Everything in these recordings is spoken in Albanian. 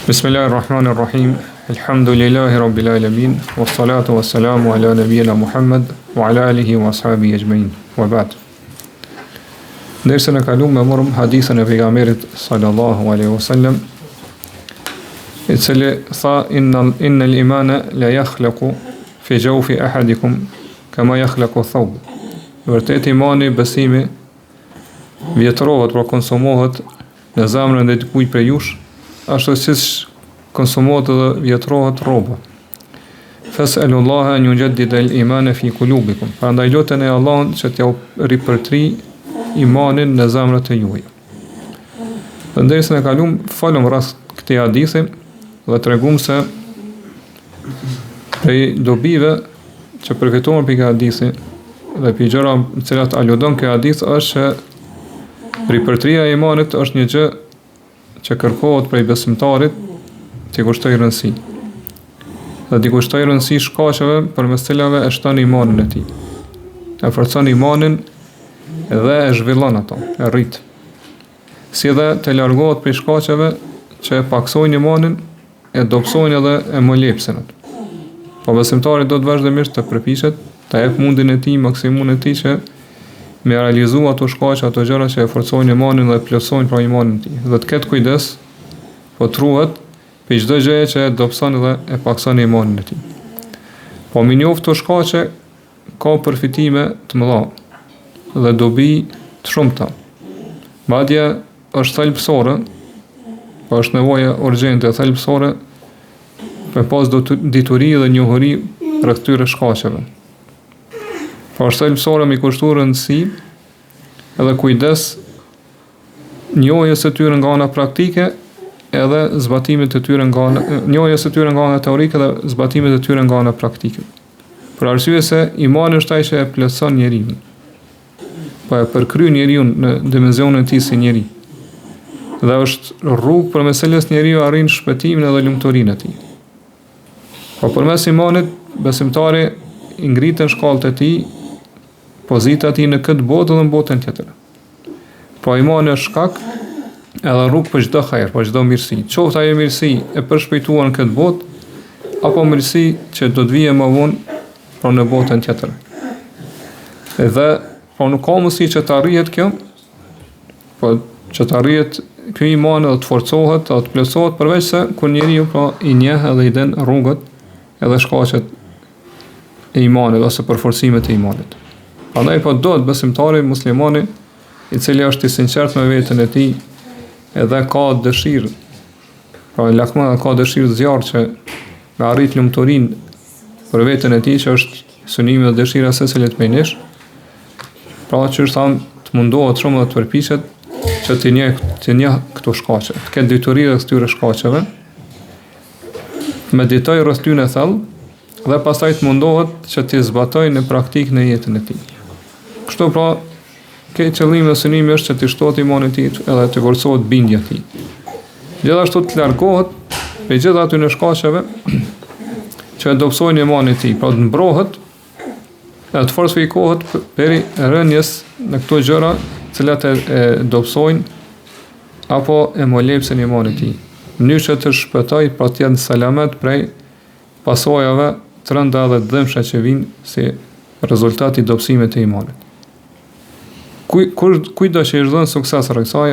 Bismillahirrahmanirrahim. Alhamdulillahi rabbil alamin. Wassalatu wassalamu ala nabiyyina Muhammad wa ala alihi wa ashabihi ajma'in. Wa ba'd. Dersën e kaluar me morëm hadithën e pejgamberit sallallahu alaihi wasallam, i cili tha innal imana la yakhlaqu fi jawfi ahadikum kama yakhlaqu thawb. Vërtet imani, besimi vjetrohet, pra konsumohet në zemrën e dikujt prej jush, ashtu siç konsumohet dhe vjetrohet rroba. Fas'alullaha an yujaddida al-imana fi qulubikum. Prandaj luteni Allahun që t'ja ripërtri imanin në zemrat e juaja. Në dersën e kaluam folëm rreth këtij hadithi dhe tregum se prej dobive që përfituar për këtë hadithi dhe për gjëra në cilat aludon ky hadith është që ripërtria e imanit është një gjë që kërkohet prej besimtarit t'i kushtoj rëndësi. Dhe t'i kushtoj rëndësi shkaqeve përmes cilave e shton imanin e tij. E forcon imanin dhe e zhvillon ato, e rrit. Si dhe të largohet prej shkaqeve që e paksojnë imanin, e dobësojnë edhe e molepsin atë. Po besimtari do të vazhdimisht të përpiqet të jep mundin e tij, maksimumin e tij që me realizu ato shkaqe, ato gjëra që e forcojnë imanin dhe plotësojnë pra imanin e tij. Dhe të ketë kujdes, po truhet për çdo gjë që e dobëson dhe e pakson imanin e tij. Po me njoftë to shkaqe ka përfitime të mëdha dhe dobi të shumta. Madje është thelbësore, po është nevoja urgjente thelbësore për pas dituri dhe njohuri rreth këtyre shkaqeve. Po është thelbësore me kushtuar rëndësi edhe kujdes njohjes së tyre nga ana praktike edhe zbatimit të tyre nga ana njohjes së tyre nga ana teorike dhe zbatimit të tyre nga ana praktike. Për arsye se imani është ai që e plotson njeriu. Po e përkryen njeriu në dimensionin e tij si njeri. Dhe është rrugë përmes cilës njeriu arrin shpëtimin dhe lumturinë e tij. Po përmes imanit besimtari i ngritën shkallët e tij, pozita e tij në këtë botë dhe në botën tjetër. Po imani është shkak edhe rrugë për çdo hajër, për çdo mirësi. Qoftë ajo mirësi e përshpejtuar në këtë botë, apo mirësi që do të vijë më vonë pra në botën tjetër. Edhe po nuk ka mundësi që të arrihet kjo, po që të arrihet ky iman dhe të forcohet, të plotësohet përveç se kur njeriu pra i njeh edhe i den rrugët edhe shkaqet e imanit ose përforcimet e imanit. Prandaj po do të besimtari muslimani i cili është i sinqert me veten e tij edhe ka dëshirë, pra lakma ka dëshirë zjarr që me arrit lumturinë për veten e tij që është synimi dhe dëshira se cilet me nesh, pra që është thamë të mundohet shumë dhe të përpiqet që të njeh këto shkaqe, të ketë dituri rreth këtyre shkaqeve, meditoj rreth tyre thellë dhe pastaj të mundohet që të zbatoj në praktikë në jetën e tij. Kështu pra, ke qëllimi dhe synimi është që të shtohet imani i tij edhe të forcohet bindja e tij. Gjithashtu të largohet prej gjithë atyre shkaqeve që e dobësojnë imanin e tij, pra të mbrohet dhe të fortifikohet peri rënjes në këto gjëra cilat e dobësojnë apo e molepsin imanin e tij. Në mënyrë që të shpëtoj pra të jetë selamet prej pasojave të rënda dhe të dëmshme që vijnë si rezultat i dobësimit të imanit. Kujdo që i zhdon sukses rreth kësaj,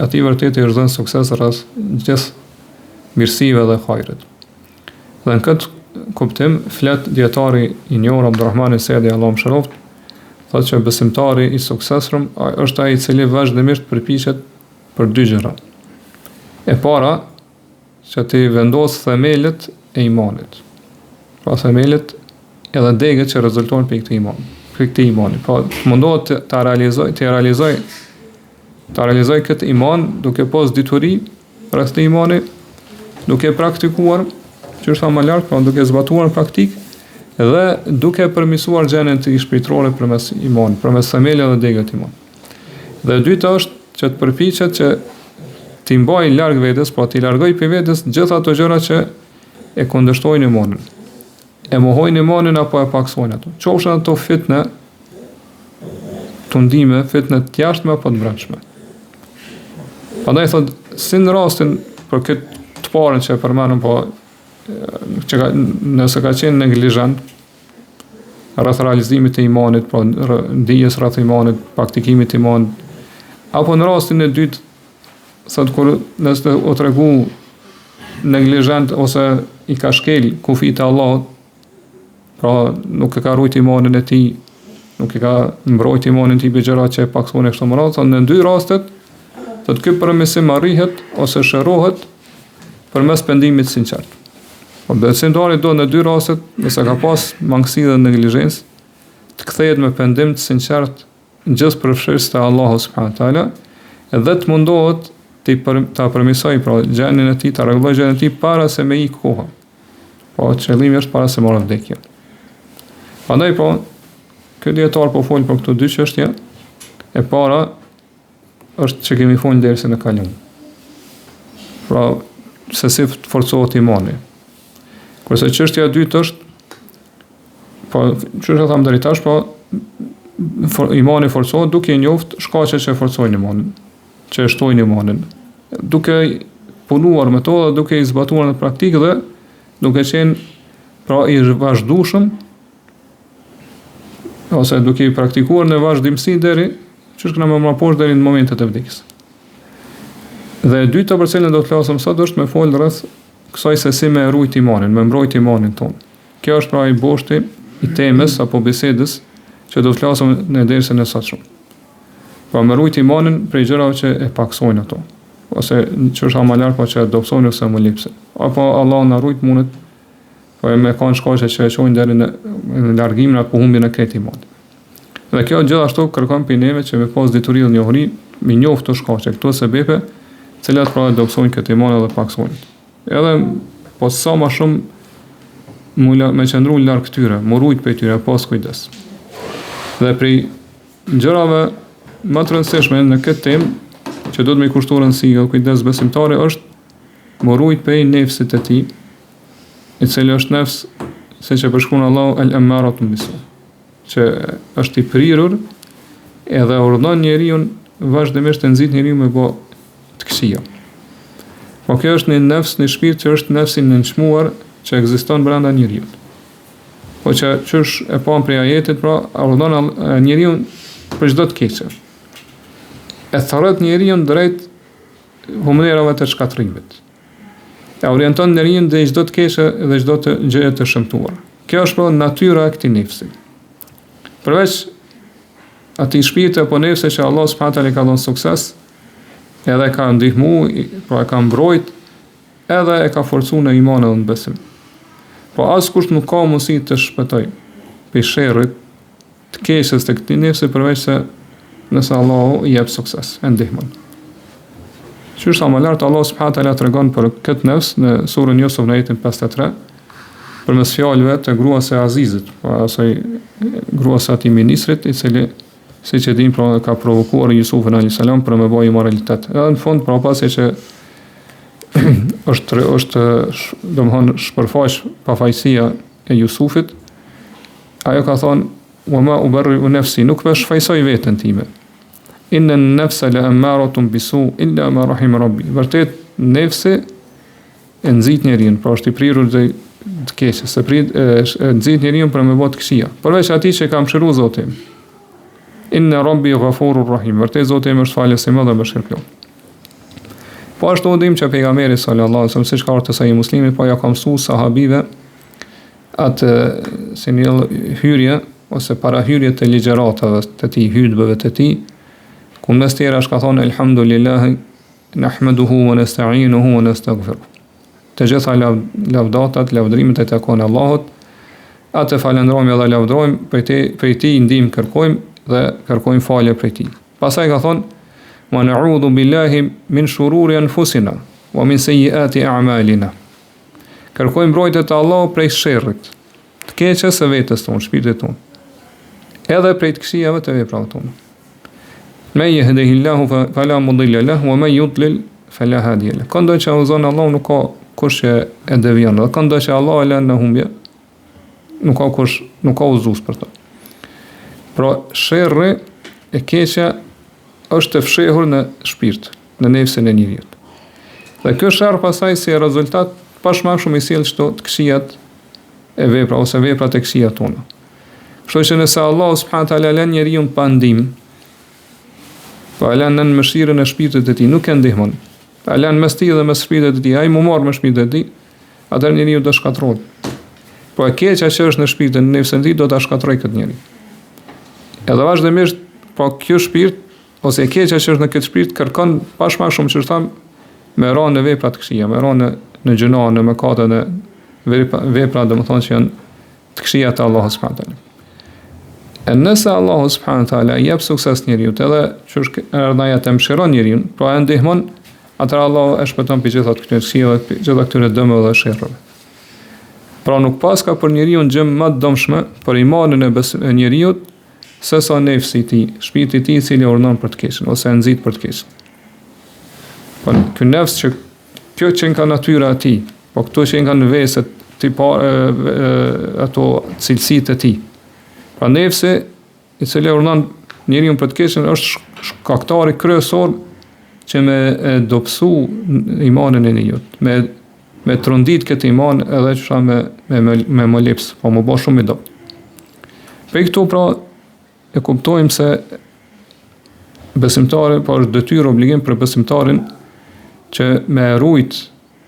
atij vërtet i zhdon sukses rreth gjithë mirësive dhe hajrit. Dhe në këtë kuptim flet dietari i njohur Abdulrahman Sedi Allahu mëshiroft, thotë që besimtari i suksesshëm është ai i cili vazhdimisht përpiqet për dy gjëra. E para, që të vendos themelët e imanit. Pra themelët edhe degët që rezultojnë për këtë imani. Pra mundohet të realizoj këtë iman duke pas dituri rreth të imani, duke praktikuar, që është më lart, pra duke zbatuar në praktik dhe duke përmirësuar gjendjen e shpirtërore përmes imanit, përmes themelëve dhe degëve të imanit. Dhe e dyta është që të përpiqet që t'i mbaj larg vetes, pra t'i largoj për vetes gjitha ato gjëra që e kundërshtojnë imanin. E mohojnë imanin apo e paksojnë ato. Qofshin ato fitne, tundime, fitne të jashtme apo të brendshme. Prandaj thot si në rastin për këtë të parën që e përmenëm, po nëse ka qenë neglizhent rreth realizimit të imanit, pra dijes rreth imanit, praktikimit të imanit, apo në rastin e dytë, thot kur nëse u tregu neglizhent ose i ka shkel kufit e Allahut, pra nuk e ka ruajt imanin e tij, nuk e ka mbrojt imanin e tij me gjëra që e paksojnë kështu më radhë, në dy rastet, thot ky përmirësim arrihet ose shërohet përmes pendimit sinqert. Po besimtari do në dy rastet, nëse ka pas mangësi dhe neglizhencë, të kthehet me pendim të sinqert gjithë përfshirës të Allahu subhanahu wa taala, edhe të mundohet ta përmirësoj pra gjendjen e tij, ta rregullojë gjendjen e tij para se me ikë koha. Po qëllimi është para se marrë vdekjen. Prandaj po ky dietar po fol për këto dy çështje. E para është që kemi folur dersën e kaluar. Pra se si forcohet imani. Kurse çështja e dytë është, po çështja tham deri tash, po imani forcohet duke njoftë shkaqet që forcojnë imanin, që shtojnë imanin, duke punuar me to dhe duke i zbatuar në praktikë dhe duke qenë pra i vazhdueshëm ose duke i praktikuar në vazhdimsi deri që shkëna me mraposh deri në momentet e vdekjes. Dhe e dyta për cilën do të flasim sot është me fol rreth kësaj se si me ruajt imanin, me mbrojt imanin ton. Kjo është pra i boshti i temës apo bisedës që do të flasim në dersën e sotshëm. Pra me ruajt imanin prej gjërave që e paksojnë ato, ose që është më lart po që dobësojnë ose më lipse. Apo Allah na ruajt mundet, po me kanë shkaqe që e çojnë deri në largimin apo humbjen e këtij imani. Dhe kjo gjithashtu kërkon prej neve që me pas dituri dhe njohuri, me njoftë të shkaqe, këto sebepe, të cilat pra dobësojnë këtë iman dhe paksojnë. Edhe po sa më shumë me qëndru larg këtyre, më rujt për tyre, pas kujdes. Dhe prej gjërave më të rëndësishme në këtë temë, që do të me kushtu rëndësi dhe kujdes besimtari, është më rujt për nefsit e tij, i cili është nefs, se që përshkruan Allahu al-ammaratun bisu, që është i prirur, edhe urdhon njeriu vazhdimisht të nxit njeriu me bë të këqija. Po kjo është një nefs, një shpirt që është nefsi i nënçmuar që ekziston brenda njeriu. Po që është e pa prej ajetit, pra urdhon njeriu për çdo të keqe. E tharrot njeriu drejt humnerave të shkatrimit. E orienton njeriu drejt çdo të keqe dhe çdo të gjëje të shëmtuar. Kjo është pra natyra e këtij nefsi. Përveç atij shpirti apo nefsi që Allah subhanahu wa taala ka dhënë sukses, edhe ka ndihmu, pra e ka mbrojt, edhe e ka forcu në iman edhe në besim. Po askush nuk ka mundësi të shpëtoj për sherrit të keqes të këtij nefsi përveç se nëse Allahu i jep sukses, e ndihmon. Qysh sa më lart Allah subhanahu wa taala tregon për këtë nefs në surën Yusuf në ajetin 53, përmes fjalëve të gruas së Azizit, pra asaj gruas së atij ministrit, i cili siç e dim pra ka provokuar Jusufin alayhis salam për me bëj moralitet. Edhe në fund pra pasi që është domthon shpërfaq pafajësia e Jusufit, ajo ka thonë wa ma ubarri'u nafsi, nuk më shfaqsoj veten time. Inna an-nafsa la'ammaratun bisu illa ma rahim rabbi. Vërtet nefsi e nxit njeriu, pra është i prirur dhe të keqes, e nxit njeriu për me bëj të këqija. Përveç atij që ka mëshiruar Zoti. Inna rabbi ghafurur rahim. Vërtet Zoti im është falës i madh dhe mëshirëplot. Po ashtu dim që pejgamberi sallallahu alaihi wasallam, siç ka ardhur te sa i muslimit, po ja ka mësuar sahabive atë si një hyrje ose para hyrje të ligjëratave të tij, hutbeve të tij, ku mes tjera ka thonë elhamdulillah nahmaduhu wa nasta'inuhu wa nastaghfiruh. Të gjitha lavdatat, lavdrimet e takon Allahut, atë falenderojmë dhe lavdrojmë, prej tij ndihmë kërkojmë dhe kërkojmë falje prej tij. Pastaj ka thonë wa na'udhu billahi min shururi anfusina wa min sayyiati a'malina. Kërkojmë mbrojtje te Allahu prej sherrit, të keqes së vetes tonë, shpirtit tonë, edhe prej të këqijave të veprave tona. Me yahdihillahu fala mudilla lahu wa man yudlil fala hadiya lahu. Këndo që uzon Allahu nuk ka kush që e devijon, dhe këndo që Allah e lën në humbje, nuk ka kush, nuk ka udhëzues për to. Pra sherri e keqja është të fshehur në shpirt, në nefsin e njeriut. Dhe kjo sherr pasaj si rezultat pashmangshëm i sjell çdo të këqijat e vepra ose veprat e këqija tona. Kështu që nëse Allah subhanahu taala lën njeriu pa ndihmë, po e lën në mëshirën e shpirtit të tij, nuk e ndihmon. E lën mes tij dhe mes shpirtit të tij, ai më marr me shpirtin e tij, atëherë njeriu do shkatërrohet. Po e keqja që është në shpirtin e nefsën e tij do ta shkatërrojë këtë njeri. Edhe vazhdimisht, po kjo shpirt ose e keqja që është në këtë shpirt kërkon pashmangshëm që tham me ranë në vepra të këqija, me ranë në gjëna, në mëkate, në vepra domethënë që janë të këqija të Allahut subhanahu taala. E nëse Allahu subhanahu taala jep sukses njeriu, edhe që është ardhaja të mëshiron njeriu, pra e ndihmon, atëherë Allahu e shpëton për gjitha këtyre këqijave, për gjitha këtyre dëmeve dhe sherrave. Pra nuk paska për njeriu në gjë më të dëmshme për imanin e njeriu se sa nefsi i tij, shpirti i tij i cili urdhon për të keqen ose e nxit për të keqen. Po ky nefs që kjo që nga natyra e tij, po këto që nga në veset ato cilësitë e tij. Pra nefsi i cili urdhon njeriu për të keqen është shkaktari kryesor që me dobësu imanin e njeriu, me trondit këtë iman edhe që me më lips, po më bo shumë i dopt. Për këtu pra e kuptojmë se besimtari, po është detyrë obligim për besimtarin që me rujt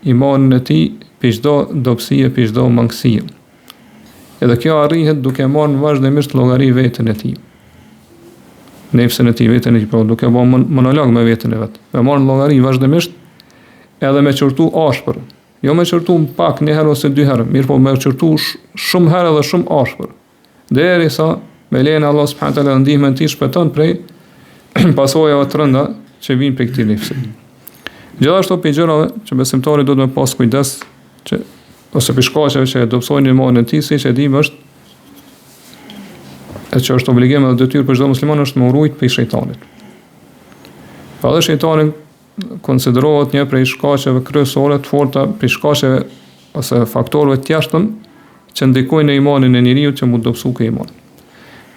imanin e tij për çdo dobësie, për çdo mangësie. Edhe kjo arrihet duke marrë vazhdimisht llogari veten e tij. Nefsën e tij, veten e tij, po duke bërë monolog me veten e vet. Me marrë llogari vazhdimisht edhe me qërtu ashpër. Jo me qërtu pak një herë ose dy herë, mirë po me qërtu shumë herë dhe shumë ashpër. Derisa me lejen e Allah subhanahu taala ndihmën e tij shpëton prej pasojave të rënda që vijnë prej këtij nefsi. Gjithashtu për gjërave që besimtari duhet me pas kujdes që ose për shkaqeve që e dobësojnë imanin e tij, siç e dimë është e që është obligim edhe detyrë për çdo musliman është me urujt prej shejtanit. Pa dhe shejtani konsiderohet një prej shkaqeve kryesore të forta, prej shkaqeve ose faktorëve të jashtëm që ndikojnë në imanin e njeriu që mund të dobësu ky iman.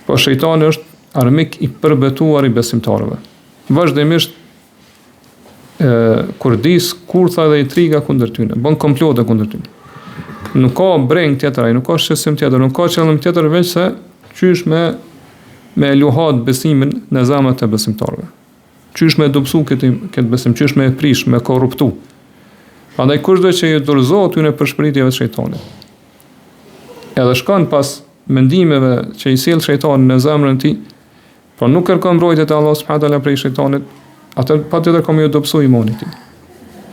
Po shejtani është armik i përbetuar i besimtarëve. Vazhdimisht kurdis, kurtha dhe intriga kundër tyre, bën komplote kundër tyre. Nuk ka breng tjetër, nuk ka shqetësim tjetër, nuk ka qëllim tjetër veç se qysh me luhat besimin në zemrat e besimtarëve. Qysh me dobësu këtë besim, qysh me prish, me korruptu. Prandaj kushdo që i dorëzohet tyre përshpëritjeve të shejtanit. Edhe shkon pas mendimeve që i sjell shejtani në zemrën e tij, por nuk kërkon mbrojtje te Allahu subhanahu taala prej shejtanit, atë patjetër kam ju dobësu imanin e tij.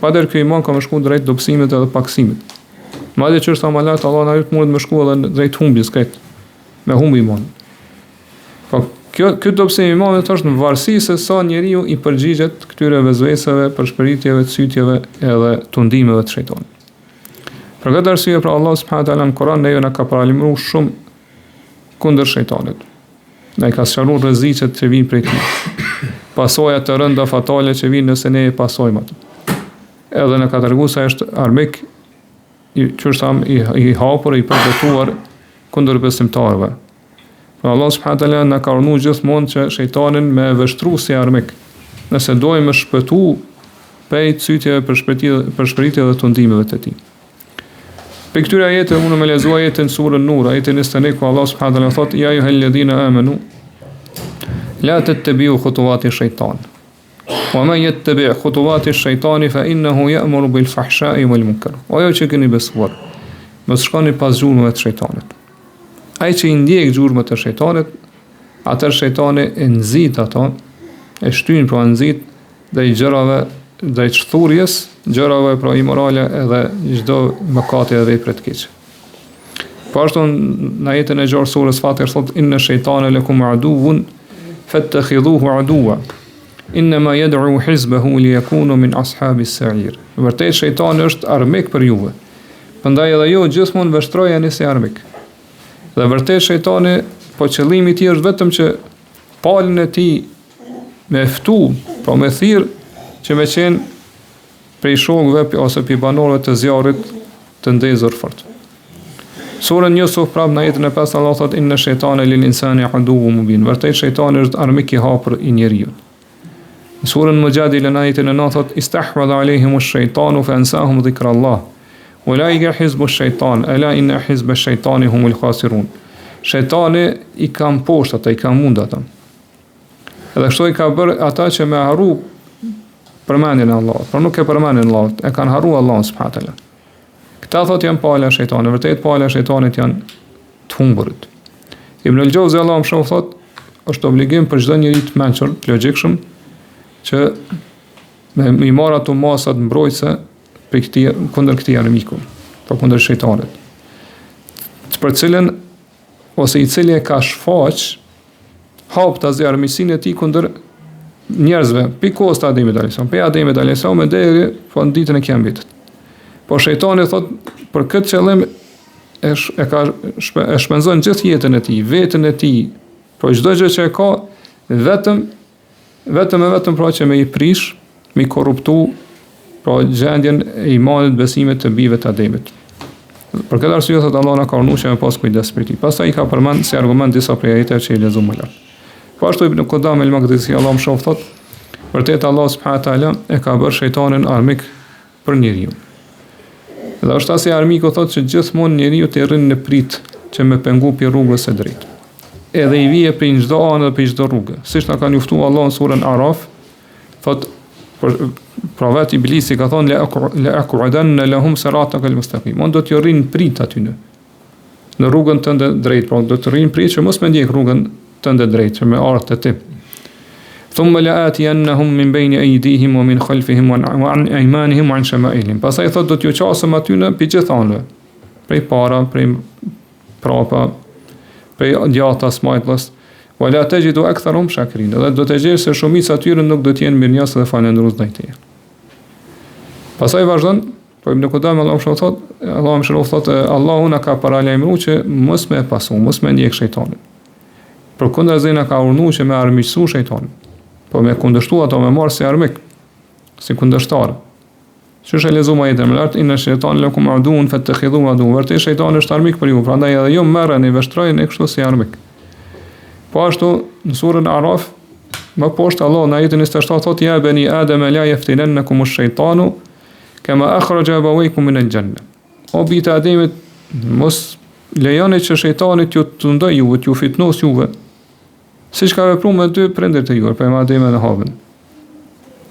Patjetër ky iman ka më shku drejt dobësimit edhe paksimit. Madje që është amalat, Allah na jep mund të më shku edhe drejt humbjes këtë, me humbi imanin. Po kjo dobësim i imanit është në varësi se sa njeriu i përgjigjet këtyre vezveseve, përshpëritjeve, cytjeve edhe tundimeve të shejtanit. Për këtë arsye pra Allah subhanahu taala në Kur'an neve na ka paralajmëruar shumë kundër shejtanit. Na ka sqaruar rreziqet që vijnë prej tij. Pasojat të rënda fatale që vijnë nëse ne e pasojmë atë. Edhe na ka treguar se është armik që është i hapur, i përbetuar kundër besimtarëve. Pra Allah subhanahu taala na ka urdhëruar gjithmonë që shejtanin me vështru si armik. Nëse dojmë shpëtu prej cytjeve, përshpëritjeve dhe tundimeve të tij. Për këtyre ajete unë me lexoj ajetin surën Nur, ajetin 21 ku Allah subhanahu taala thotë: "Ya ayyuhalladhina amanu la tattabi'u khutuwati shaytan. Wa man yattabi' khutuwati shaytani fa innahu ya'muru bil fahsha'i wal munkar." O ju që keni besuar, mos shkoni pas gjurmëve të shejtanit. Ai që i ndjek gjurmët e shejtanit, atë shejtani e nxit ato, e shtyn pra nxit dhe i gjërave drejt shthurjes, gjërave pra imorale edhe çdo mëkati edhe vepre të keqe. Po ashtu në ajetin e gjatë surës Fatir thotë: "Inna shaytana lakum aduwwun fattakhidhuhu aduwwa. Inma yad'u hizbahu liyakunu min ashabis sa'ir." Vërtet shejtani është armik për juve. Prandaj edhe ju gjithmonë vështrojeni si armik. Dhe vërtet shejtani, po qëllimi i tij është vetëm që palën e tij me ftu, po me thirr që me qenë prej shokëve ose prej banorëve të zjarrit të ndezur fort. Surën Yusuf prap në ajetin e 5 Allah thotë: "Inna shaytana lil insani aduwwun mubin." Vërtet shejtani është armik i hapur i njeriu. Në surën Mujadila në ajetin e 9 thot istahwadha alejhimush shejtanu fa ansahum dhikrallah. Ulaika hizbush shejtan, ala inna hizbash shejtani humul khasirun. Shejtani i ka poshtë ata, i ka mund ata. Edhe kështu i ka bërë ata që me harru përmendjen e Allahut, por nuk e përmendin Allahut, e kanë harru Allahun subhanahu wa taala. Këta thot janë pala e shejtanit, vërtet pala e shejtanit janë të humburit. Ibn al-Jauzi Allahu më shoh thot, është obligim për çdo njeri të mençur, të logjikshëm, që me i marr ato masat mbrojtëse për këtij kundër këtij armiku, për kundër shejtanit. Për cilën ose i cili e ka shfaq hap të zi armiqsinë e tij kundër njerëzve, pikos të Ademit alayhis salam, pe Ademit alayhis salam deri po në ditën e Kiametit. Po shejtani thot për këtë qëllim e shpenzon gjithë jetën e tij, veten e tij, po çdo gjë që e ka vetëm pra që me i prish, me i korruptu pra gjendjen e imanit, besimit të bijve të Ademit. Për këtë arsye thot Allah na ka urdhëruar që me pas kujdes për ti. Pastaj i ka përmend si argument disa prej ajeteve që i lexuam më lart. Po ashtu Ibn Qudam el-Maqdisi Allah më shoh thot, vërtet Allah subhanahu wa taala e ka bërë shejtanin armik për njeriu. Dhe është asi armiku thot që gjithmonë njeriu të rrin në prit që me pengu pi rrugës së drejtë. Edhe i vije për çdo anë dhe për çdo rrugë. Siç na ka njoftuar Allah në surën Araf, thot pra vetë iblisi ka thonë le aqudanna lahum siratakal mustaqim. On do t'ju rrin prit aty në rrugën tënde drejt, pra do të rrin prit që mos më ndjek rrugën tënde drejt, që me ardh te ti. Thumma la'atiyannahum min bayni aydihim wa min khalfihim wa an aymanihim wa an shama'ilihim. Pastaj thot do t'ju qasëm aty në gjithë anëve. Prej para, prej prapa, prej djata smajtës. Wa la tajidu aktharum shakirin. Dhe do të gjesh se shumica e tyre nuk do të jenë mirënjohës dhe falendërues ndaj teje. Pastaj vazhdon, po Ibn Qudam Allahu më thot, Allahu na ka paralajmëruar që mos me pasu, mos me ndjek shejtanin. Përkundazi na ka urdhëruar që me armiqsu shejtanin. Po me kundërshtu ato me marr si armik, si kundërshtar. Çush e lexuam ajetën më lart, inna shejtan lakum aduun fattakhidhu aduun. Vërtet shejtani është armik për ju, prandaj edhe ju merreni veshtrojeni kështu si armik. Po ashtu në surën Araf, më poshtë Allah në ajetin 27 thotë ja bani Adam la yaftinannakum ash-shaytanu kama akhraja abawaykum min al-janna. O bijtë Ademit, mos lejoni që shejtani t'ju tundoj juve, t'ju fitnos juve, siç ka vepruar me dy prindërit e juve, pra me Ademin dhe Havën,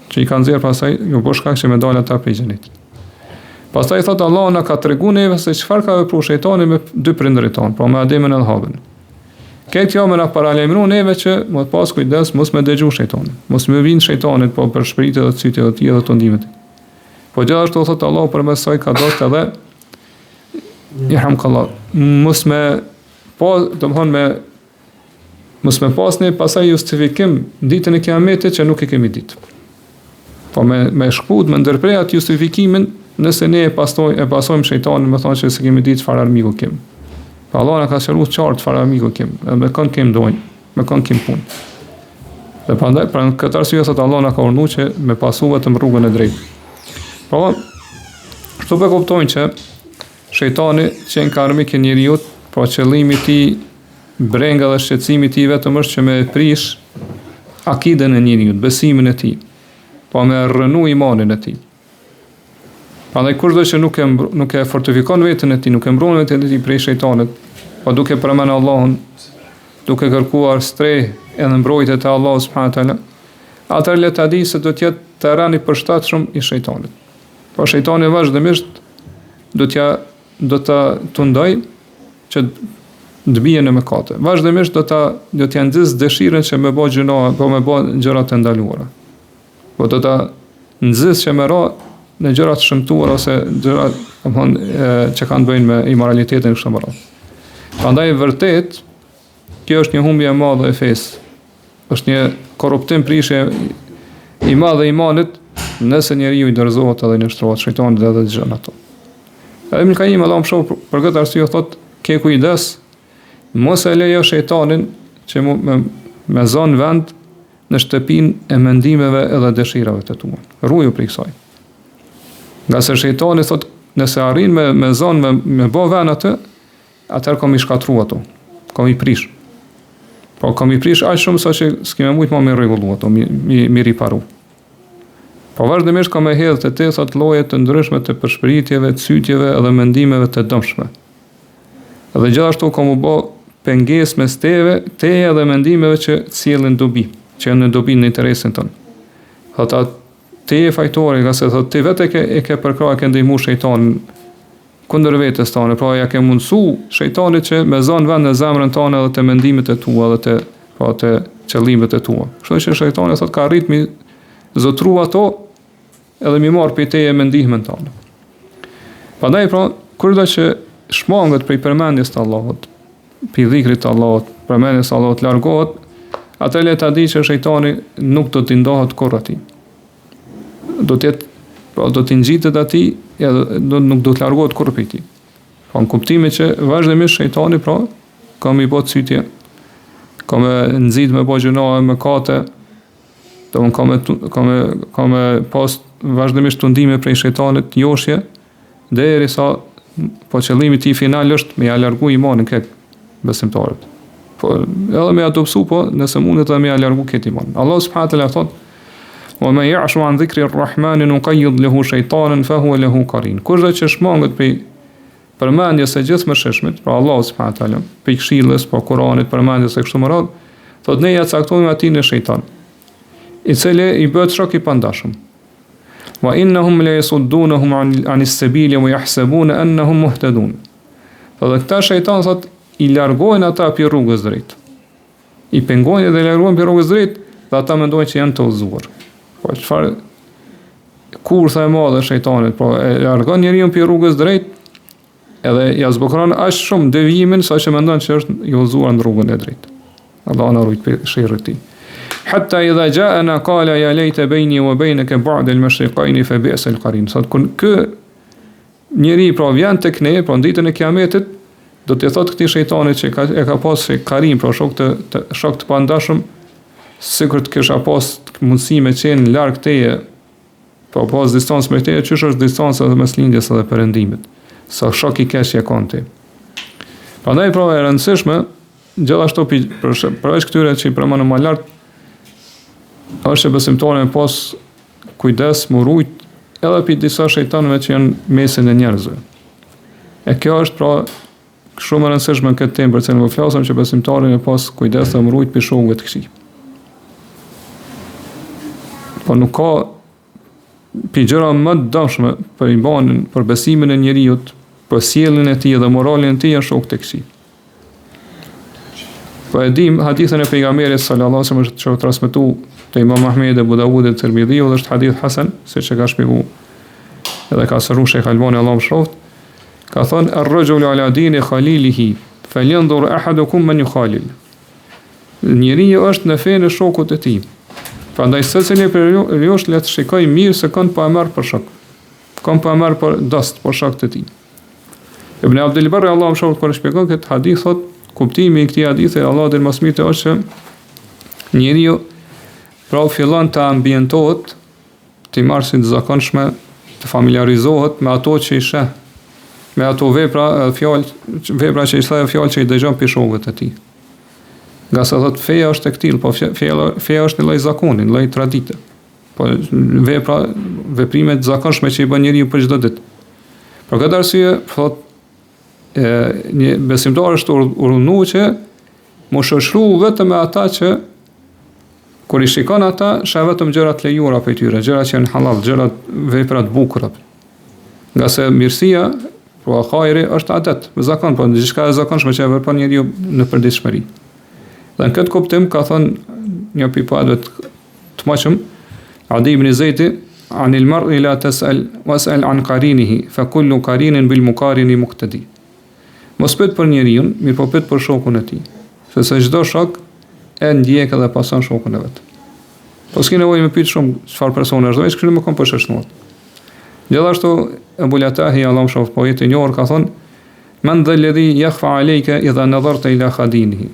që i kanë nxjerr pastaj ju bosh kaq që me dalë ata prej xhenit. Pastaj thotë Allah na ka treguar neve se çfarë ka vepruar shejtani me dy prindërit tonë, pra me Ademin dhe Havën. Këtë kjo me na paralajmëron neve që më pas kujdes mos me dëgju shejtanin, mos me vinë shejtanit po për shpiritet dhe sytë e tij dhe të ndimet. Po gjithashtu thotë Allah përmes saj ka dhënë edhe irhamkallah, mos me pasni pasaj justifikim ditën e Kiametit që nuk e kemi ditë. Po me shkput, me ndërprej atë justifikimin nëse ne e pasojmë shejtanin, më thonë që se kemi ditë çfarë armiku kemi. Pa Allah na ka shëruar qartë çfarë armiku kemi, me kënd kemi dojnë, me kënd kemi punë. Dhe prandaj për këtë arsye thotë Allah na ka urdhëruar që me pasu vetëm rrugën e drejtë. Po kështu po kuptojnë që shejtani që në armik e njeriu, po qëllimi i tij, brenga dhe shqetësimi i tij vetëm është që me prish akiden e njeriu, besimin e tij, po me rrënu imanin e tij. Prandaj kurdo që nuk e fortifikon veten e tij, nuk e mbron veten e tij prej shejtanit, po duke përmend Allahun, duke kërkuar streh edhe mbrojtje te Allahu subhanahu wa taala, atëherë le ta di se do të jetë terren i përshtatshëm i shejtanit. Po shejtani vazhdimisht do ta tundoj që të bie në mëkate. Vazhdimisht do t'ja nxjis dëshirën që me bëj gjëra, po me bëj gjëra të ndaluara. Po do ta nxjis që me ra në gjëra të shëmtuara ose gjëra që kanë bëjnë me imoralitetin kështu më radh. Prandaj vërtet kjo është një humbje e madhe e fesë. Është një korruptim prishje i madh e imanit nëse njeriu i dorëzohet edhe në shtrohet shejtanit edhe të gjëra ato. Ibn Qayyim Allahu më shoh për këtë arsye thotë ke kujdes, mos e lejo shejtanin që me zon vend në shtëpinë e mendimeve edhe dëshirave të tua. Ruaju prej kësaj. Nga se shejtani thotë nëse arrin me zon me bë vend atë, atëherë kam i shkatruar ato, kam i prish. Po kam i prish aq shumë sa që s'kemë mujt më me rregullu ato, mi riparu. Po vazhdimisht ka me hedhë të te thot lloje të ndryshme të përshpëritjeve, të sytjeve dhe mendimeve të dëmshme. Dhe gjithashtu ka mu bë pengesë mes teje dhe mendimeve që sjellin dobi, që janë në dobi në interesin tonë. Thot teje fajtore, nga se thot ti vetë e ke përkrah, e ke ndihmu shejtanin kundër vetes tane, pra ja ke mundsu shejtanit që me zon vend në zemrën tane dhe të mendimet e tua dhe të qëllimet e tua. Kështu që shejtani thot ka arrit mi zotru ato edhe mi marr prej teje me ndihmën tane. Prandaj pra kurdo që shmanget prej përmendjes të Allahut, prej dhikrit të Allahut, përmendjes të Allahut largohet, atë le ta di që shejtani nuk do t'i ndohet kurrë atij. Do t'i ngjitet atij, nuk do të largohet kurrë prej tij. Po në kuptimin që vazhdimisht shejtani pra ka më bë cytje, ka më nxit me bëj gjëra me kate, ka me pas vazhdimisht tundime prej shejtanit, joshje, derisa po qëllimi i tij final është me ja largu imanin këtë besimtarët. Po edhe me adopsu, po nëse mundet edhe me ja largu këtë iman. Allah subhanahu wa taala thot: "Wa man ya'shu an dhikri ar-rahman nuqayyid lahu shaytanan fa huwa lahu qarin." Kurdo që shmanget prej përmendjes së gjithëmshëshmit, pra Allah subhanahu wa taala, prej këshillës, po Kuranit, përmendjes së kështu me radhë, thot ne ja caktojmë atij në shejtan, i cili i bëhet shok i pandashëm. Wa innahum la yasuddunhum an as-sabili wa yahsabuna annahum muhtadun. Dhe këta shejtan thot i largojnë ata për rrugës drejt. I pengojnë dhe largojnë për rrugës drejt dhe ata mendojnë që janë të udhëzuar. Po çfarë kurtha e madhe shejtanit, po e largon njeriu për rrugës drejt edhe ja zbukron aq shumë devijimin saqë mendon që është i udhëzuar në rrugën e drejtë. Allah na ruaj prej sherrit të tij. Hatta idha ja'ana qala ya layta bayni wa baynaka ba'd al-mashriqayn fa bi'sa al-qarin. Sot kur ky njeri pra vjen tek ne, pra ditën e kiametit, do të thotë këtij shejtanit që e ka pas karim, pra shok të pandashëm, sikur të kisha pas mundësi me qenë larg teje, pa pas distancë me teje, çish është distanca mes lindjes dhe perëndimit. Sa shok i keq e kanë ti. Prandaj pra e rëndësishme, gjithashtu përveç këtyre që i përmendëm më lart, është besimtari me pas kujdes, më rujt edhe për disa shejtanëve që janë mesin e njerëzve. E kjo është pra shumë e rëndësishme në këtë temë për cilën po flasëm, që besimtari me pas kujdes dhe më rujt për shokëve të këqij. Po nuk ka për gjëra më të dashme për imanin, për besimin e njeriut, për sjelljen e tij dhe moralin e tij janë shokët e këqij. Po e dim hadithën e pejgamberit sallallahu alaihi wasallam që transmetuar te Imam Ahmed, Abu Dawud dhe Tirmidhi, dhe është hadith hasan, siç e ka shpjeguar edhe ka sëruar Sheikh Albani, Allahu mëshiroft, ka thënë ar-rajulu ala dini khalilihi falyanzur ahadukum man yukhalil. Njeriu është në fenë e shokut të tij. Prandaj secili prej jush le të shikoj mirë se kënd po e marr për shok. Kënd po e marr për dost, për shok të tij. Ibn Abdul Barr, Allahu mëshiroft, kur shpjegon këtë hadith, thot kuptimi i këtij hadithi, Allahu dhe mësmirët është që njeriu pra fillon të ambientohet, të marrë si të zakonshme, të familiarizohet me ato që i sheh, me ato vepra që i sheh, fjalë që i dëgjon për shokët e tij. Nga sa thot feja është e këtill, po feja është një lloj zakoni, një lloj tradite. Po veprime të zakonshme që i bën njeriu për çdo ditë. Për këtë arsye, thot një besimtar është urdhëruar që mos shoqëru vetëm me ata që kur i shikon ata, sheh vetëm gjërat lejuara për tyre, gjërat që janë halal, gjërat vepra të bukura. Nga se mirësia, po hajri është adet, me zakon, po diçka e zakonshme që e vepron njeriu në përditshmëri. Dhe në këtë kuptim ka thënë një pipadë të mëqëm, Adi ibn Zejti, anil mar'i la tas'al was'al an qarinihi, fa kullu qarinin bil muqarini muqtadi. Mos pyet për njeriu, mirë po pyet për shokun e tij. Se çdo shok e ndjek edhe pason shokun e vet. Po s'ke nevojë me pyet shumë çfarë personi është, vetëm më kon po shëshnuat. Gjithashtu Abu Latahi, Allahu mëshiroft, poeti i njohur, ka thonë: "Man dha alladhi yakhfa alayka idha nadharta ila khadinihi."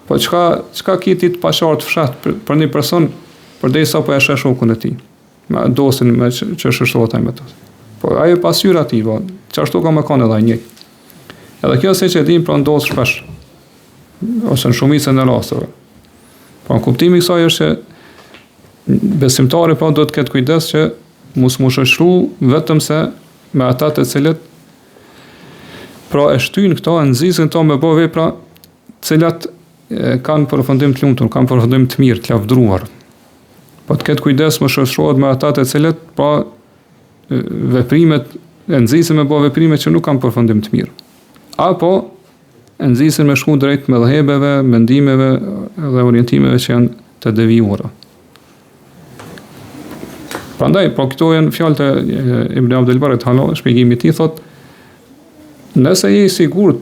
Po çka kiti të paqartë fshat për një person përderisa po e sheh shokun e tij, me dosin me që shështohet ai me to. Po ai pas hyra ti, po çashtu ka më kanë edhe ai njëjtë. Edhe kjo se që e dim pra ndodh shpesh, ose në shumicën e rasteve. Po në kuptimi i kësaj është që besimtari po do të ketë kujdes që mos mu shoqëru vetëm se me ata të cilët pra e shtyn këto, e nxisën këto me bë vepra të cilat kanë përfundim të lumtur, kanë përfundim të mirë, të lavdruar. Po të ketë kujdes më shoqërohet me ata të cilët pra veprimet e nxisën me bë veprime që nuk kanë përfundim të mirë. Apo e nxisën me shku drejt mëdhëhebeve, mendimeve dhe orientimeve që janë të devijuara. Prandaj, po këto janë fjalët e Ibn Abdul Barrit hala, shpjegimi i tij thotë, nëse je i sigurt,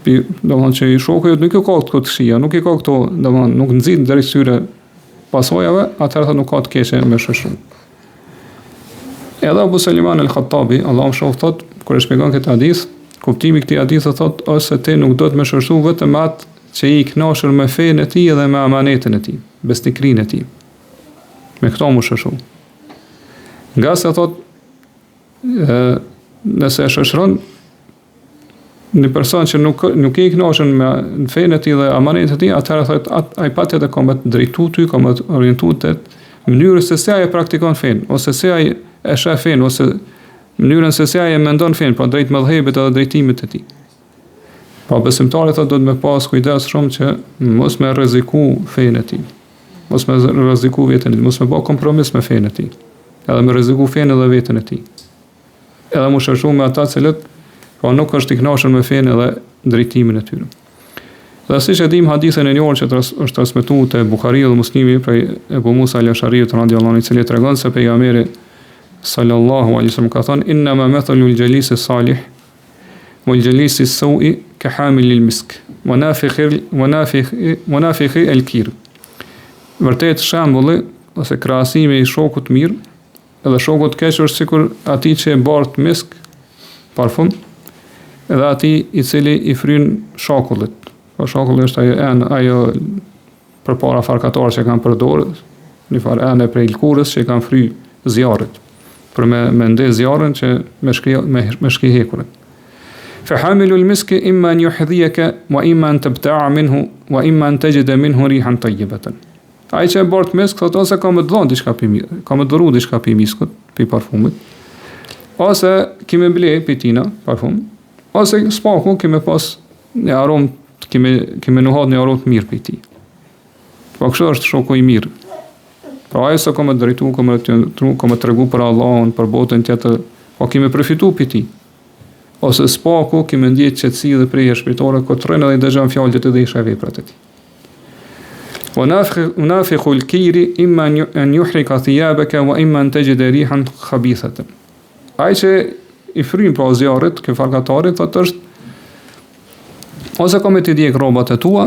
domethënë që i shoku nuk e ka këto të këshia, nuk e ka këto, domethënë nuk nxit drejt tyre pasojave, atëherë nuk ka të keqe me shoqërim. Edhe Abu Sulejman al-Khattabi, Allahu shoh thotë, kur e shpjegon këtë hadith, kuptimi i këtij hadithi thotë, ose ti nuk do të më shoqëru vetëm atë që i kënaqur me fenë e tij dhe me amanetin e tij, besnikrinë e tij. Me këto mu shoqëru. Nga se thotë, nëse e shoqëron një person që nuk e i kënaqur me fenë e tij dhe amanetin e tij, atëherë thotë ai patjetër ka më të drejtuar ty, ka më të orientuar te mënyrës se si ai e praktikon fenë, ose se ai e sheh fenë, ose mënyrën se si ai e mendon fenë, pra drejt mëdhëhebit edhe drejtimit të tij. Pa besimtari thotë do të me pas kujdes shumë që mos me rreziku fenë e tij. Mos me rreziku veten e tij, mos me bë kompromis me fenë e tij. Edhe me rreziku fenë dhe veten e tij. Edhe mu shoqëru me ata cilët po nuk është i kënaqur me fenë dhe drejtimin e tyre. Dhe siç e dim hadithin e njohur që është transmetuar te Buhariu dhe Muslimi prej Ebu Musa al-Ash'ariut radhiyallahu anhu, i cili tregon se pejgamberi sallallahu alaihi wasallam ka thënë inna ma mathalu al-jalis as-salih wal jalis as-su'i ka hamil al-misk wa nafikhi al-kir. Vërtet shembulli ose krahasimi i shokut mirë edhe shokut keq është sikur atij që e bart misk, parfum, edhe atij i cili i fryn shakullit. Po shakulli është ajo përpara farkatarë që kanë përdorur, një farë enë prej lkurës që kanë fry zjarrit, për me nde zjarrin që me shkri hekurin. Fa hamilu al-miski imma an yuhdhiyaka wa imma an tabta'a minhu wa imma an tajida minhu rihan tayyibatan. Ai që e bart misk, thot ose ka më të dhënë diçka pi mirë, ka më dhuru diçka pi miskut, pi parfumit, ose kime ble pi tina, parfum, ose spaku kime pas një aromë, kime nuhat një aromë të mirë pi ti. Po kështë është shoku i mirë. Pra ai se ka më drejtu, ka më tregu për Allahun, për botën tjetër, po kime përfitu pi ti. Ose spaku kime ndjetë qetësi dhe preje shpirtore, këtë rënë edhe i dëgjan fjalët edhe i shë veprat e ti. Munafiqu al-kiri imma an yuhrika thiyabaka wa imma an tajida rihan khabithatan. Ai që i fryn pra zjarrit, ke farkatarit, thotë është ose ka me t'i djeg rrobat e tua,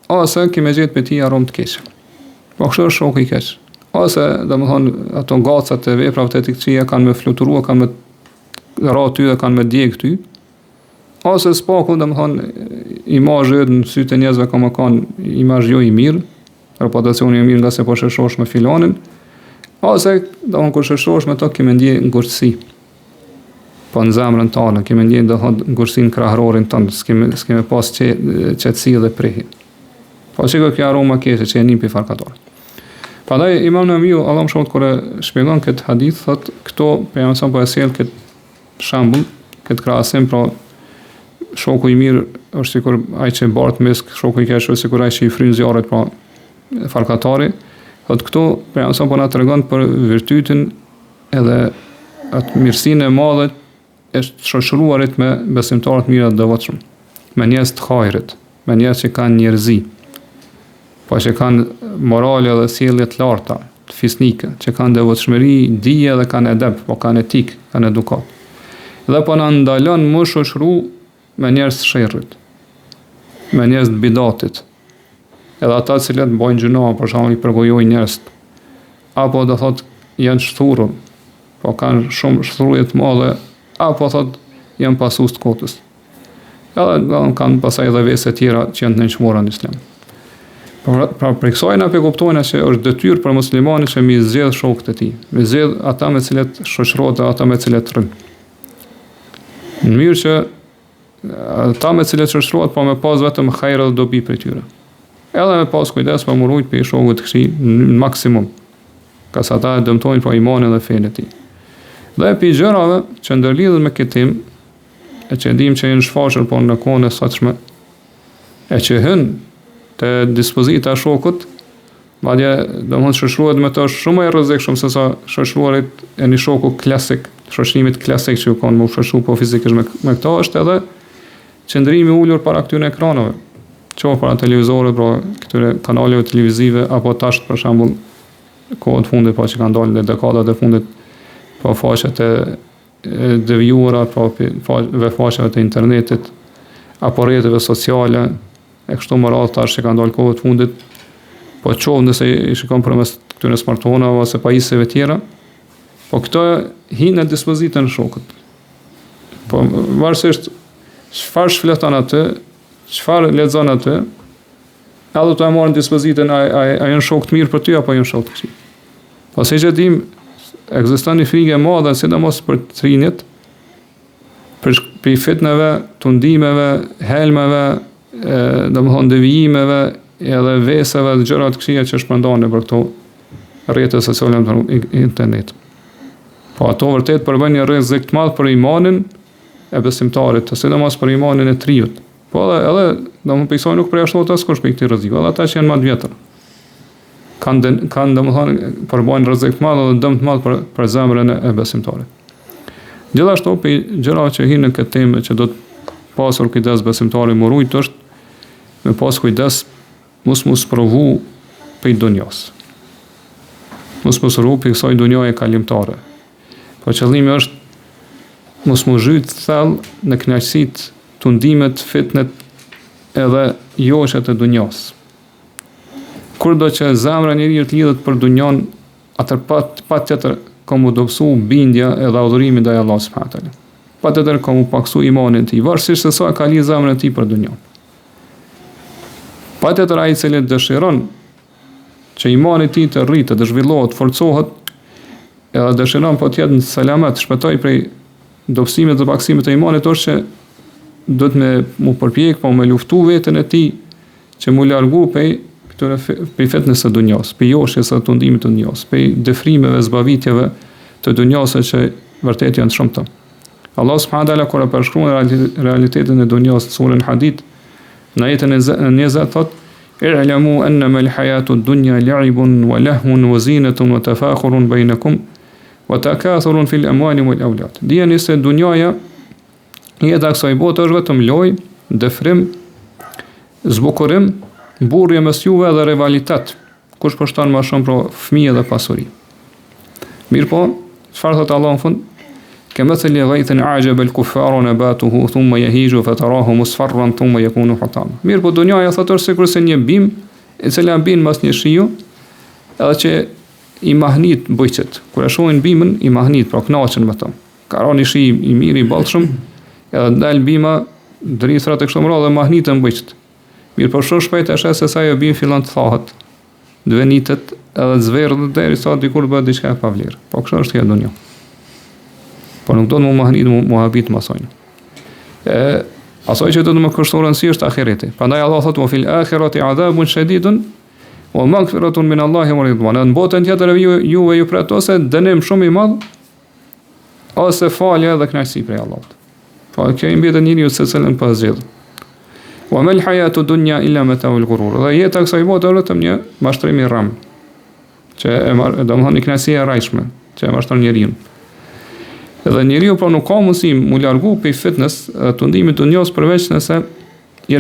ose ke me gjetë me ti aromë të keqe. Po kështë është shoku i keq. Ose, domethënë, ato gacat e veprave të këqija kanë me fluturua, kanë me ra ty dhe kanë me djeg ty. Ose spaku, domethënë, imazhi në sytë e njerëzve ka më kanë imazh jo i mirë, reputacioni i mirë nga se po shoqërosh me filanin, ose domethënë kur shoqërosh me to kemë ndje ngurtësi. Po në zemrën tonë kemë ndje ngurtësinë krahërorin tonë, s'kemë pas qetësi dhe prehje. Po shikoj kjo aroma keqe që e nin pi farkatorit. Prandaj Imam Nawawiu Allahu më kur e shpjegon këtë hadith, thotë këto pejgamberi po e sjell këtë shembull, këtë krahasim, pra shoku i mirë është sikur ai që bart misk, shoku i keq është sikur ai që i fryn zjarrit, pra farkatari. Thotë këto pejgamberi po na tregon për virtytin edhe atë mirësinë e madhe e shoqëruarit me besimtarët mirë të devotshëm, me njerëz të hajrit, me njerëz që kanë njerëzi, po që kanë morale dhe sjellje të larta, të fisnike, që kanë devotshmëri, dije dhe kanë edep, po kanë etik, kanë edukat. Dhe po na ndalon më shoqëru me njerëz të sherrit, me njerëz të bidatit, edhe ata të cilët bojnë gjuna, për shembull i përgojojnë njerëz, apo do thotë janë shturur, po kanë shumë shturje të mëdha, apo thotë janë pasues të kotës. Edhe kanë pasaj edhe vese tjera që janë të nënçmuara në Islam. Pra për kësaj na kuptojnë se është detyrë për muslimanin që mi zgjedh shokët e tij, mi zgjedh ata me të cilët shoqërohet, ata me të cilët rrin. Në mënyrë që ata me të cilët shoqërohet po me pas vetëm hajër dhe dobi për tyre. Edhe me pas kujdes për murujt për shokët të këqij në maksimum. ka sa ata e dëmtojnë pa imanin dhe fenë e tij. Dhe pi gjërave që ndërlidhen me këtë temë, e që dim që janë shfaqur po në kohën e sotshme, e që hyn te dispozita e shokut, madje domthonjë shoqërohet me të shumë më e rrezikshëm se sa shoqërohet e një shoku klasik, shoqërimit klasik që kanë më shoqëruar po fizikisht me këto është edhe qëndrimi ulur para këtyre ekranave, qoftë para televizorëve, pra këtyre kanaleve televizive apo tash për shembull kohët fundit po që kanë dalë në dekadat e fundit po faqet e devijuara, po faqeve të internetit apo rrjeteve sociale e kështu me radhë tash që kanë dalë kohët fundit, po qovë nëse i shikon përmes këtyre smartphone-ave ose pajisjeve tjera, po këto hinë në dispozitën e shokut. Po varësisht çfarë shfleton aty, çfarë lexon aty, edhe të e marrë në dispozitën a janë shok të mirë për ty apo janë shok të këqij. Po si që dim, ekziston një frikë e madhe, sidomos për të rinjt, për fitneve, tundimeve, helmeve, domethënë devijimeve, edhe veseve dhe gjërat këqija që shpërndahen për këto rrjete sociale në internet. Po ato vërtet përbën një rrezik të madh për imanin e besimtarit, sidomos për imanin e trijut. Po edhe domethënë pejsoj nuk përjashtohet askush për këtë rrezik, edhe ata që janë më të vjetër. Kanë domethënë përbën rrezik të madh dhe dëm të madh për zemrën e besimtarit. Gjithashtu për gjërat që hinë në këtë temë që do të pasur kujdes besimtari më rujt është me pas kujdes mos provu për dunjas. Mos provu për kësaj dunjaje kalimtare. Po qëllimi është mos zhyt thellë në kënaqësitë, tundimet, fitnet edhe joqet e dunjas. Kurdo që zemra e njeriu të lidhet për dunjan, atë patjetër ka mu dobësu bindja edhe adhurimi ndaj Allahut subhanahu wa taala. Patjetër ka mu paksu imanin e tij, varësisht se sa ka lidhur zemrën e tij për dunjan. Patjetër ai i cili dëshiron që imani i tij të rritet, të zhvillohet, forcohet, edhe dëshiron po të jetë në selamet, shpëtoj prej dobësimit dhe paksimit të imanit, është që do të mu përpjek, po me luftu veten e tij që mu largu prej fitnes së dunjas, prej joshjes së tundimit të dunjas, prej dëfrimeve, zbavitjeve të dunjas që vërtet janë të shumta. Allah subhanahu wa taala kur e përshkruan realitetin e dunjas në surën Hadid, në ajetin e 20 thot: "I'lamu annama al-hayatu ad-dunya la'ibun wa lahwun wa zinatun wa tafakhurun bainakum wa takathurun fil amwali wal awlad." Dijeni se dunjaja, jeta e kësaj bote është vetëm lojë, dëfrim, zbukurim, burrje mes juve dhe rivalitet. Kush po shton më shumë për fëmijë dhe pasuri. Mirë po, çfarë thot Allah në fund? كمثل غيث أعجب الكفار نباته ثم يهيج فتراه مصفرا ثم يكون حطاما. Mirë po dunjaja thotë sikur se një bim e cila bin mas një shiu, edhe që i mahnit bujqet. Kur e shohin bimën i mahnit, pra kënaqen me to. Ka rënë shi i mirë i bollshëm, edhe dal bima drithrat e kështu me radhë dhe mahnitën bujqet. Mirë po shumë shpejt e shes se sa ajo bim fillon të thahet, dvenitet edhe të zverdhet derisa dikur bëhet diçka e pavlerë. Po kështu është kjo dunja. Po nuk do të më mahnit, më habit më asojnë. Asoj që do të më kështu rëndësi është ahireti. Prandaj Allah thotë: "Wa fil akhirati adhabun shadidun wa maghfiratun min Allahi wa ridwan." Në botën tjetër juve ju pret ose dënim shumë i madh ose falje dhe kënaqësi prej Allahut. Po kjo i mbetet njeriu se cilën po zgjedh. Wa mal hayatu dunya illa mata'ul ghurur. Dhe jeta e kësaj bote është vetëm një mashtrim i rram. Që domethënë kënaqësia e rrajshme, që e mashtron njeriu. Edhe njeriu po nuk ka mundësi mu largu prej fitnes tundimit të dunjos përveç nëse i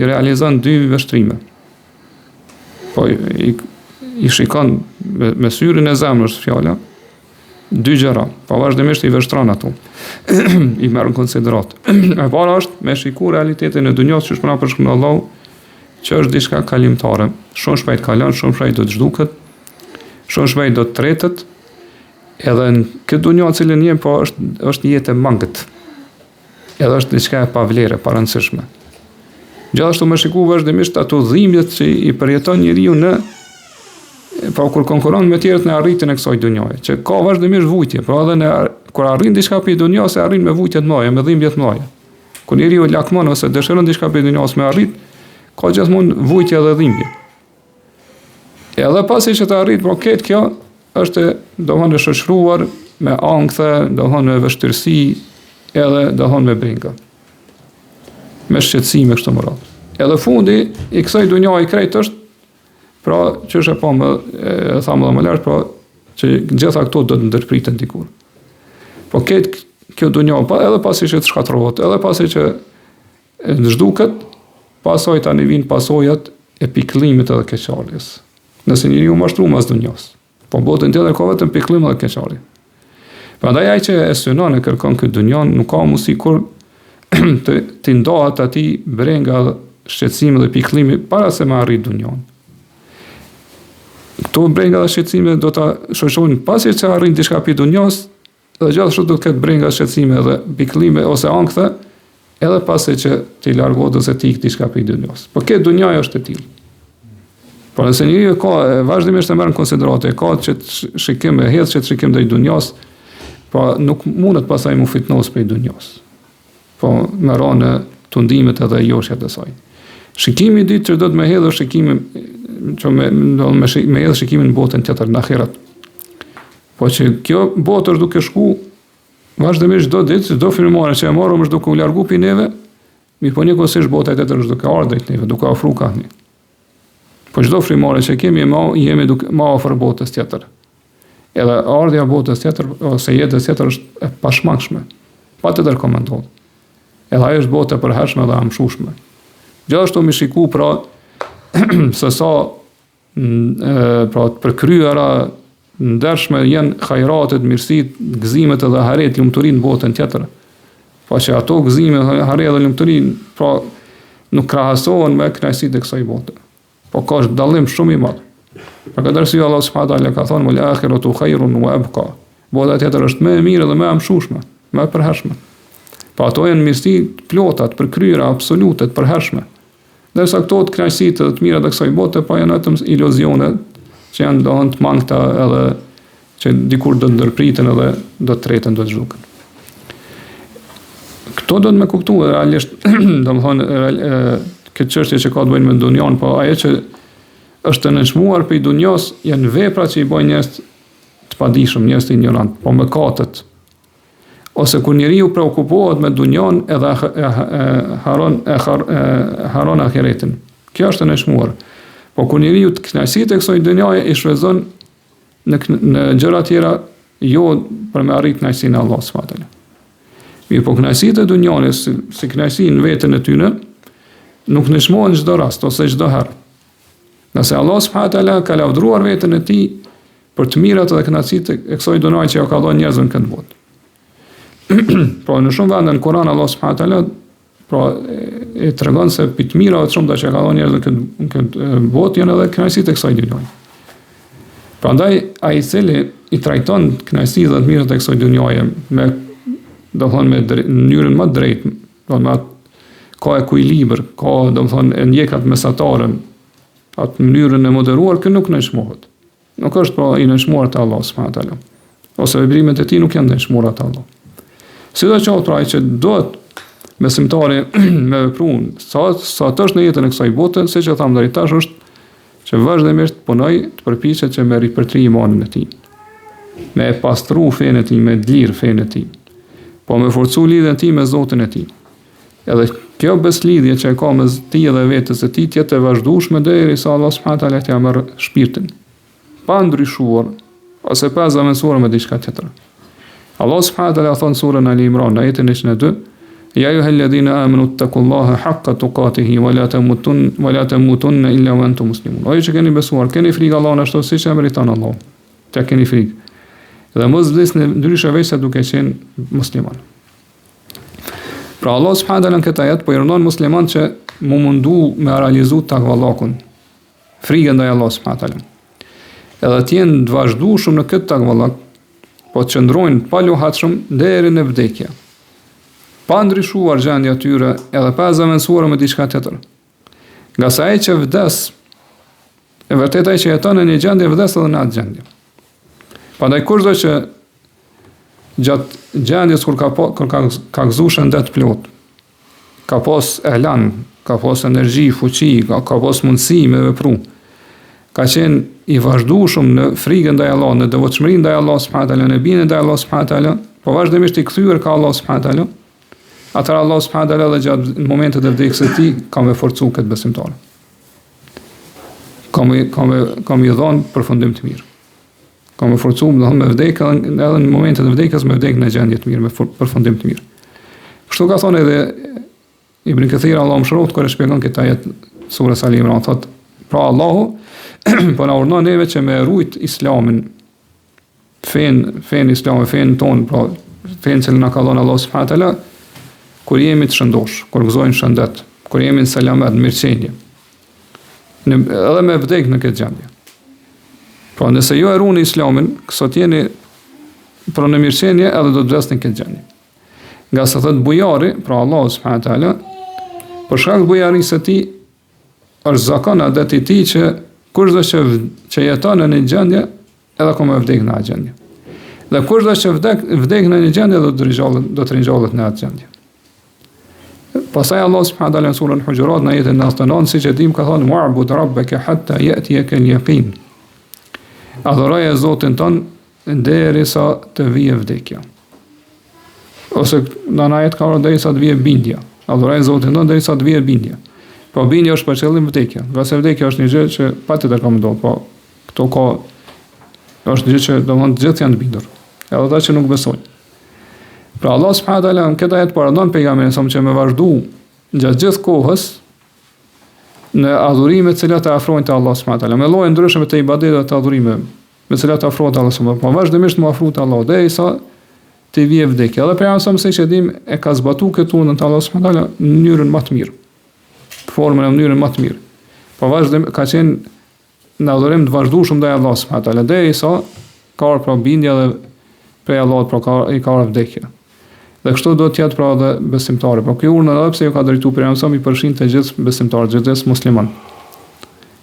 realizon dy vështrime. Po i shikon me syrin e zemrës fjala dy gjëra, po vazhdimisht i vështron ato. I merr në konsiderat. E para është me shikuar realitetin e dunjos që shpëna për shkak Allahu, që është diçka kalimtare. Shumë shpejt kalon, shumë shpejt do të zhduket, shumë shpejt do të tretet. Edhe në këtë dunjë në cilën jemi, po është një jetë e mangët. Edhe është diçka e pavlerë, pa rëndësishme. Gjithashtu më shiku vazhdimisht ato dhimbjet që i përjeton njeriu pa kur konkuron me tjerët në arritjen e kësaj dunjaje, që ka vazhdimisht vujtje, pra edhe kur arrin diçka për dunjë se arrin me vujtje të mëdha, me dhimbje të mëdha. Kur njeriu lakmon ose dëshiron diçka për dunjës me arrit, ka gjithmonë vujtje dhe dhimbje. Edhe pasi që të arrit, po këtë kjo është dohon e shoqëruar me ankthë, dohon me vështirësi, edhe dohon me brenga. Me shqetësim e kështu me radhë. Edhe fundi i kësaj dunjaje krejt është, pra që është e pa më thamë dhe më lart, pra që gjitha këto do të ndërpriten dikur. Po kjo dunja edhe pasi që të shkatërrohet, edhe pasi që zhduket, pasoj tani vijnë pasojat e pikëllimit edhe keqardhjes. Nëse njeriu mashtru mas dunjas, po botën tjetër ka vetëm pikëllim edhe keqardhje. Prandaj ai që e synon e kërkon këtë dunjan, nuk ka mundësi kur të ndahet atij brenga, shqetësimi dhe pikëllimi para se me arrit dunjan. Këto brenga dhe shqetësime do ta shoqërojnë pasi që arrin diçka pi dunjas, dhe gjithashtu do të ketë brenga, shqetësime dhe pikëllime ose ankthë, edhe pasi që ti largohet ose ti ik diçka pi dunjas. Po këtë dunjaja është e tillë. Por nëse njeriu ka vazhdimisht e merr në konsiderate, ka që shikim e hedh që shikim drejt dunjas, po nuk mundet pasaj mu fitnos prej dunjas. Po me ranë tundimet edhe joshjet e saj. Shikimi i dytë që do të më hedhë shikimin që me hedhë shikimin në botën tjetër në ahiret. Po që kjo botë është duke shku vazhdimisht çdo ditë, çdo frymëre që e marrëm është duke u largu pi neve, mi po njëkohësisht bota tjetër është duke ardhur drejt neve, duke ofruar kahni. Po çdo frymëre që kemi jemi duke më afër botës tjetër. Edhe ardhja botës tjetër ose jetës tjetër është e pashmangshme. Pa të ndërkomentuar. Edhe ajo është botë e përhershme dhe amshueshme. Gjithashtu mi shiku pra se sa pra të përkryera ndershme janë hajratet, mirësitë, gëzimet edhe haret, lumturinë në botën tjetër. Pa që ato gëzime, haret dhe lumturinë pra nuk krahasohen me kënaqësitë e kësaj bote. Po ka dallim shumë i madh. Për këtë arsye Allah subhanahu wa taala ka thënë wal akhiratu khairun wa abqa. Bota tjetër është më e mirë dhe më e amshueshme, më e përhershme. Po ato janë mirësi të plota, të përkryera, absolute, të përhershme. Ndërsa këto të kënaqësitë të mira të kësaj bote po janë vetëm iluzione që janë dohën të mangëta edhe që dikur do të ndërpriten edhe do të treten, do të zhduken. Këto do të më kuptuar realisht, domethënë këtë çështje që ka të bëjnë me dunjan, po ajo që është të nënshmuar për i dunjas janë vepra që i bëjnë njerëz të padijshëm, njerëz të ignorant, po mëkatet. Ose kur njeriu preokupohet me dunjan edhe haron ahiretin. Kjo është e nënshmuar. Po kur njeriu të kënaqësitë e kësaj dunjaje i shfrytëzon në gjëra tjera, jo për me arrit kënaqësinë e Allahut subhanahu wa taala. Mirë, po kënaqësitë e dunjanës, si kënaqësi në veten e tyre, nuk nënshmohen çdo rast ose çdo herë. Nëse Allah subhanahu wa taala ka lavdruar veten e tij për të mirat dhe kënaqësitë e kësaj dunjaje që ja ka dhënë njerëzve në këtë botë. Pra në shumë vende në Kur'an Allah subhanahu wa taala pra e tregon se për të mira të shumta që ka dhënë njerëzve në këtë botë janë edhe kënaqësitë e kësaj dunjaje. Prandaj ai i cili i trajton kënaqësitë dhe të mirat e kësaj dunjaje me domthonë me mënyrën më drejtë, domthonë ka ekuilibër, ka domthonë e ndjekat mesataren, atë mënyrën e moderuar që nuk nënshmohet. Nuk është pra i nënshmuar te Allah subhanahu wa taala. Ose veprimet e tij nuk janë nënshmuara te Allah. Sidoqoftë pra që duhet besimtari me veprun, sa të është në jetën e kësaj bote, siç e tham deri tash, është që vazhdimisht punoj të përpiqet që me ripërtri imanin e tij. Me pastru fenë e tij, me lirë fenë e tij. Po me forcu lidhjen e tij me Zotin e tij. Edhe kjo beslidhje që e ka mes tij dhe vetes së tij jetë e vazhdueshme derisa Allah subhanahu wa taala t'i merr shpirtin. Pa ndryshuar ose pa zëvendësuar me diçka tjetër. Allah subhanahu wa taala thon surën Ali Imran në ajetin 102: "Ya ayyuhalladhina amanu taqullaha haqqa tuqatihi wa la tamutunna illa wa antum muslimun." O ju që keni besuar, keni frikë Allahun ashtu siç e meriton Allah. Të keni frikë. Dhe mos vdesni ndryshe veçse duke qenë musliman. Pra Allah subhanahu wa taala në këtë ajet po i urdhon musliman që mu mundu me realizu takvallahun, frikën ndaj Allah subhanahu wa taala. Edhe të jenë të vazhdueshëm në këtë takvallah, po të qëndrojnë pa lohatshëm deri në vdekje. Pa ndryshuar gjendja e tyre edhe pa zëvendësuar me diçka tjetër. Nga sa ai që vdes, e vërtet ai që jeton në një gjendje vdes edhe në atë gjendje. Prandaj kurdo që gjatë gjendjes kur ka gëzuar shëndet plot, ka pas elan, ka pas energji, fuqi, ka pas mundësi me vepru, ka qenë i vazhdueshëm në frikën ndaj Allahut, në devotshmërinë ndaj Allahut subhanahu wa taala, në bien ndaj Allahut subhanahu wa taala, po vazhdimisht i kthyer ka Allahu subhanahu wa taala, atëra Allahu subhanahu wa taala edhe gjatë momentet e vdekjes së tij ka më forcuar këtë besimtar. Ka më dhënë përfundim të mirë. Ka më forcuar me vdekje edhe në momentet e vdekjes me vdekje në gjendje të mirë, me përfundim të mirë. Kështu ka thonë edhe Ibn Kathir, Allahu mëshiroft, kur e shpjegon këtë ajet surës Ali Imran, thotë, pra Allahu po na urdhnon neve që me rujt Islamin, fen Islamin, fen ton, pra fen që na ka dhënë Allahu subhanahu wa taala, kur jemi të shëndosh, kur gëzojnë shëndet, kur jemi në selamet, në mirëqenie, edhe me vdek në këtë gjendje. Pra nëse jo e runi Islamin, kësot jeni pra në mirëqenie edhe do të vdesni në këtë gjendje. Nga se thëtë bujari, pra Allahu subhanahu wa taala, për shkak të bujarisë së tij, është zakon adet i tij që kushdo që jeton në një gjendje, edhe ka më vdek në atë gjendje. Dhe kushdo që vdek në një gjendje, do të ringjallet në atë gjendje. Pastaj Allah subhanahu wa taala në surën Hujurat në ajetin 99, siç e dim, ka thënë wa'bud rabbaka hatta ya'tiyaka al-yaqin. Adhuroje Zotin ton derisa të vijë vdekja. Ose në ajet ka derisa të vijë bindja. Adhuroje Zotin ton derisa të vijë bindja. Po bindja është për qëllim vdekja. Nga se vdekja është një gjë që patjetër ka ndodhur, po këto ka është një gjë që domosdoshmë të gjithë janë të bindur. Edhe ata që nuk besojnë. Pra Allah subhanahu wa taala në këtë ajet parandon pejgamberin sa që me vazhdu gjatë gjithë kohës në adhurime të cilat e afrojnë te Allah subhanahu wa taala, me lloje ndryshme të ibadete të adhurime, me të cilat e afrohet Allah subhanahu wa taala, po vazhdimisht më afrohet Allah derisa të vijë vdekja. Edhe pejgamberi sa që dim e ka zbatuar këtë urdhën të Allah subhanahu wa taala në mënyrën më të mirë, formën e mënyrën më të mirë. Po vazhdim ka qenë në adhurim të vazhdueshëm ndaj Allah subhanahu wa taala derisa ka pra bindja dhe prej Allahut pra i ka vdekja. Dhe kështu do të jetë pra edhe besimtarë. Po kjo urdhë edhe pse ju ka drejtuar pejgamberi i përfshin të gjithë besimtarët, të gjithë muslimanë.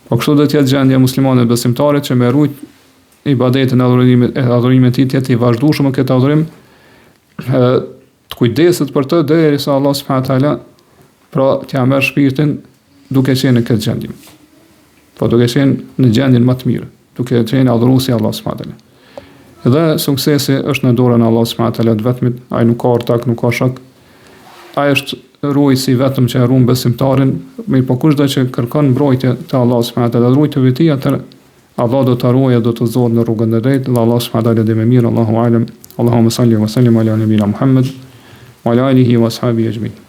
Po kështu do të jetë gjendja e muslimanëve besimtarët që me rujt ibadetin e adhurimit të jetë i vazhdueshëm në këtë adhurim, të kujdeset për të derisa Allah subhanahu wa taala pra t'ia merr shpirtin duke qenë në këtë gjendje. Po duke qenë në gjendjen më të mirë, duke qenë adhuruesi i Allah subhanahu wa taala. Dhe suksesi është në dorën e Allahut subhanahu wa taala të vetmit, ai nuk ka ortak, nuk ka shok. Ai është ruajtësi vetëm që e ruan besimtarin, mirë po kushdo që kërkon mbrojtje te Allahu subhanahu wa taala, ruajtje vetë atë, Allah do ta ruajë, do të zot në rrugën e drejtë, dhe Allah subhanahu wa taala dhe më mirë, Allahu alem. Allahumma salli wa sallim ala nabiyina Muhammad wa ala alihi wa ashabihi ajma'in.